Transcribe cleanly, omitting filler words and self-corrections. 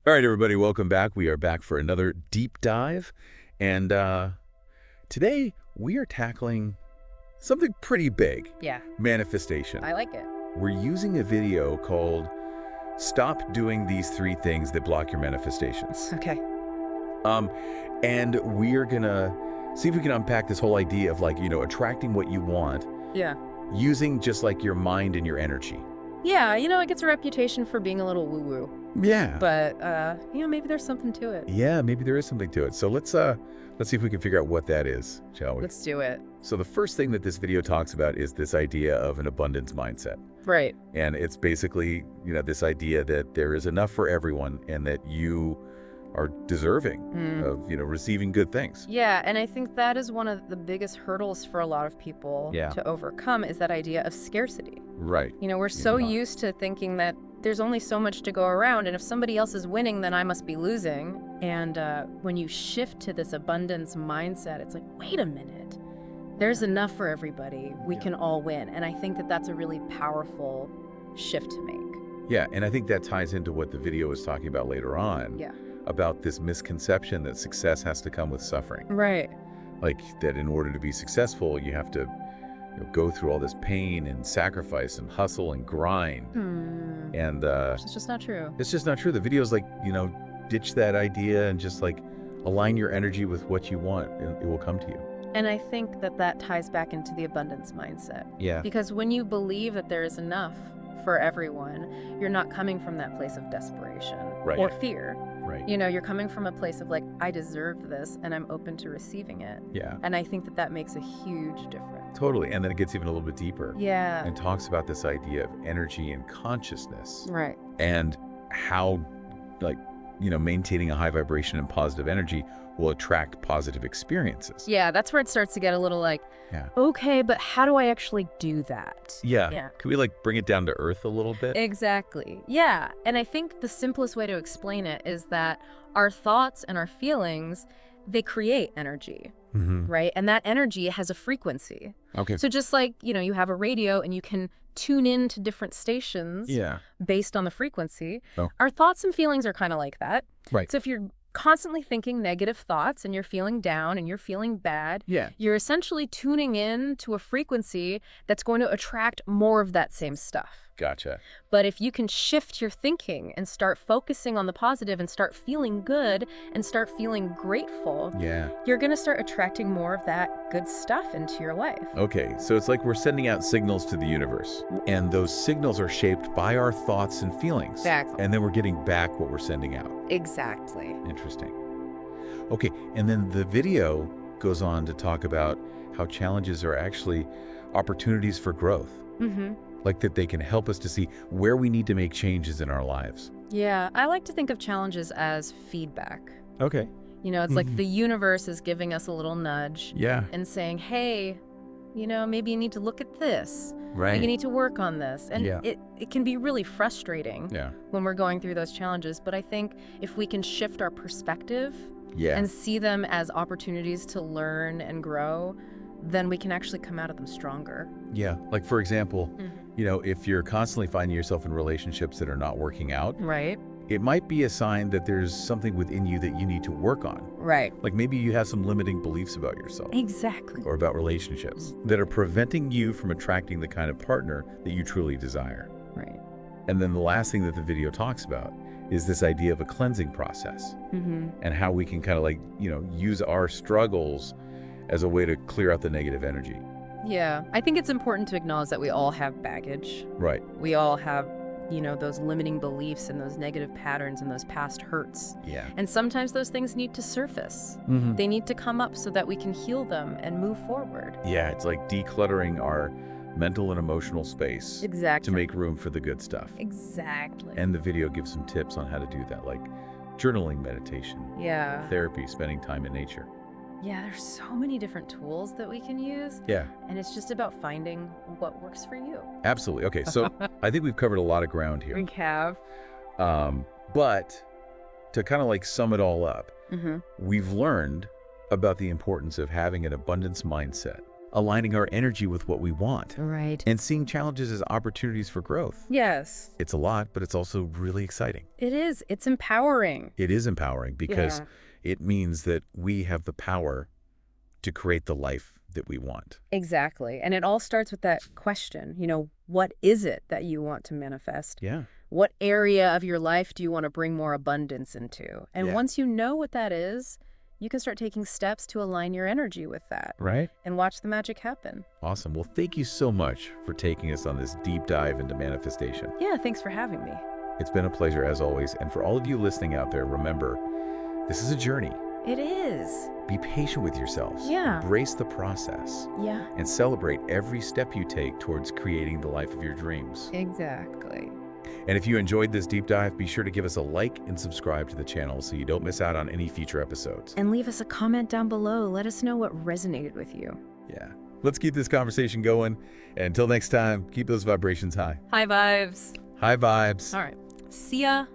All right, everybody, welcome back. We are back for another deep dive. And today we are tackling something pretty big, Yeah, manifestation. I like it. We're using a video called Stop Doing These Three Things That Block Your Manifestations. Okay. Um, and we're going to see if we can unpack this whole idea of attracting what you want Yeah. using just like your mind and your energy. Yeah, it gets a reputation for being a little woo-woo. Yeah. But, maybe there's something to it. Yeah, maybe there is something to it. So let's see if we can figure out what that is, shall we? Let's do it. So the first thing that this video talks about is this idea of an abundance mindset. Right. And it's basically, this idea that there is enough for everyone and that you are deserving of, receiving good things. Yeah, and I think that is one of the biggest hurdles for a lot of people to overcome is that idea of scarcity. Right. We're so used to thinking that there's only so much to go around, and if somebody else is winning, then I must be losing. And when you shift to this abundance mindset, it's like, wait a minute, there's enough for everybody. We can all win. And I think that that's a really powerful shift to make. Yeah, and I think that ties into what the video is talking about later on. Yeah. About this misconception that success has to come with suffering. Right. Like that in order to be successful, you have to go through all this pain and sacrifice and hustle and grind. And It's just not true. it's just not true. The video's like, ditch that idea and just like align your energy with what you want and it will come to you. And I think that that ties back into the abundance mindset. Yeah. Because when you believe that there is enough for everyone, you're not coming from that place of desperation or fear. Right. You're coming from a place of like, I deserve this and I'm open to receiving it. Yeah. And I think that that makes a huge difference. Totally. And then it gets even a little bit deeper. Yeah. And talks about this idea of energy and consciousness. Right. And how, maintaining a high vibration and positive energy will attract positive experiences. Yeah, that's where it starts to get a little like, okay, but how do I actually do that? Yeah. Can we bring it down to earth a little bit? Exactly. Yeah. And I think the simplest way to explain it is that our thoughts and our feelings, they create energy, right? And that energy has a frequency. Okay. So just like, you have a radio and you can tune in to different stations based on the frequency. Oh. Our thoughts and feelings are kind of like that. Right. So if you're constantly thinking negative thoughts and you're feeling down and you're feeling bad, you're essentially tuning in to a frequency that's going to attract more of that same stuff. Gotcha. But if you can shift your thinking and start focusing on the positive and start feeling good and start feeling grateful, you're going to start attracting more of that good stuff into your life. Okay, so it's like we're sending out signals to the universe, and those signals are shaped by our thoughts and feelings. Exactly. And then we're getting back what we're sending out. Exactly. Interesting. Okay, and then the video goes on to talk about how challenges are actually opportunities for growth. Like that they can help us to see where we need to make changes in our lives. Yeah, I like to think of challenges as feedback. Okay. It's like the universe is giving us a little nudge. Yeah. And saying, hey, maybe you need to look at this. Right. You need to work on this. And it can be really frustrating when we're going through those challenges. But I think if we can shift our perspective and see them as opportunities to learn and grow, then we can actually come out of them stronger. Yeah. Like, for example, if you're constantly finding yourself in relationships that are not working out, right, it might be a sign that there's something within you that you need to work on. Right. Like maybe you have some limiting beliefs about yourself. Exactly. Or about relationships that are preventing you from attracting the kind of partner that you truly desire. Right. And then the last thing that the video talks about is this idea of a cleansing process and how we can kind of use our struggles as a way to clear out the negative energy. Yeah, I think it's important to acknowledge that we all have baggage. Right. We all have, those limiting beliefs and those negative patterns and those past hurts. Yeah. And sometimes those things need to surface. They need to come up so that we can heal them and move forward. Yeah, it's like decluttering our mental and emotional space. Exactly. To make room for the good stuff. Exactly. And the video gives some tips on how to do that, like journaling, meditation, therapy, spending time in nature. Yeah, there's so many different tools that we can use. Yeah. And it's just about finding what works for you. Absolutely. Okay, so I think we've covered a lot of ground here. We have. But to kind of sum it all up, we've learned about the importance of having an abundance mindset aligning our energy with what we want, Right. and seeing challenges as opportunities for growth. Yes. It's a lot, but it's also really exciting. It is. It's empowering. It is empowering because Yeah. it means that we have the power to create the life that we want. Exactly. And it all starts with that question, what is it that you want to manifest? Yeah. What area of your life do you want to bring more abundance into? And Yeah. once you know what that is, you can start taking steps to align your energy with that Right? and watch the magic happen. Awesome. Well, thank you so much for taking us on this deep dive into manifestation. Yeah, thanks for having me. It's been a pleasure as always. And for all of you listening out there, remember, this is a journey. It is. Be patient with yourselves. Yeah. Embrace the process Yeah, and celebrate every step you take towards creating the life of your dreams. exactly. And if you enjoyed this deep dive, be sure to give us a like and subscribe to the channel so you don't miss out on any future episodes. And leave us a comment down below. Let us know what resonated with you. Yeah. Let's keep this conversation going. And until next time, keep those vibrations high. High vibes. High vibes. All right. See ya.